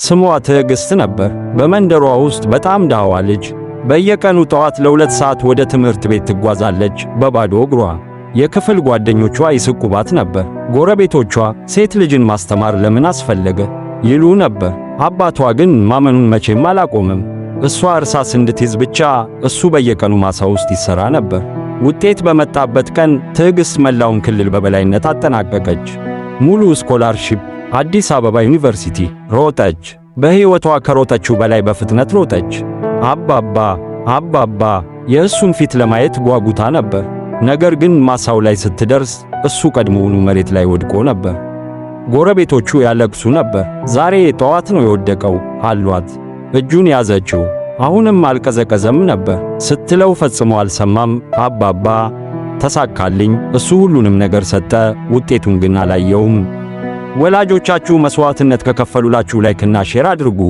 ስሟ ትዕግስት ነበር። በመንደሯ ውስጥ በጣም ደሃዋ ልጅ። በየቀኑ ጠዋት ለ2 ሰዓት ወደ ትምህርት ቤት ትጓዛለች በባዶ እግሯ። የክፍል ጓደኞቿ ይስቁባት ነበር። ጎረቤቶቿ ሴት ልጅን ማስተማር ለምን አስፈለገ ይሉ ነበር። አባቷ ግን ማመኑን መቼም አላቆምም። እሷ እርሳስ እንድትይዝ ብቻ እሱ በየቀኑ ማሳ ውስጥ ይሠራ ነበር። ውጤት በመጣበት ቀን ትዕግስት መላውን ክልል በበላይነት አጠናቀቀች። ሙሉ ስኮላርሺፕ፣ አዲስ አበባ ዩኒቨርሲቲ ሮጠች። በሕይወቷ ከሮጠችው በላይ በፍጥነት ሮጠች። አባባ የእሱን ፊት ለማየት ጓጉታ ነበር። ነገር ግን ማሳው ላይ ስትደርስ እሱ ቀድሞውኑ መሬት ላይ ወድቆ ነበር። ጎረቤቶቹ ያለቅሱ ነበር። ዛሬ ጠዋት ነው የወደቀው አሏት። እጁን ያዘችው። አሁንም አልቀዘቀዘም ነበር ስትለው ፈጽሞ አልሰማም። አባባ ተሳካልኝ፣ እሱ ሁሉንም ነገር ሰጠ፣ ውጤቱን ግን አላየውም። ወላጆቻችሁ መስዋዕትነት ከከፈሉላችሁ ላይክና ሼር አድርጉ።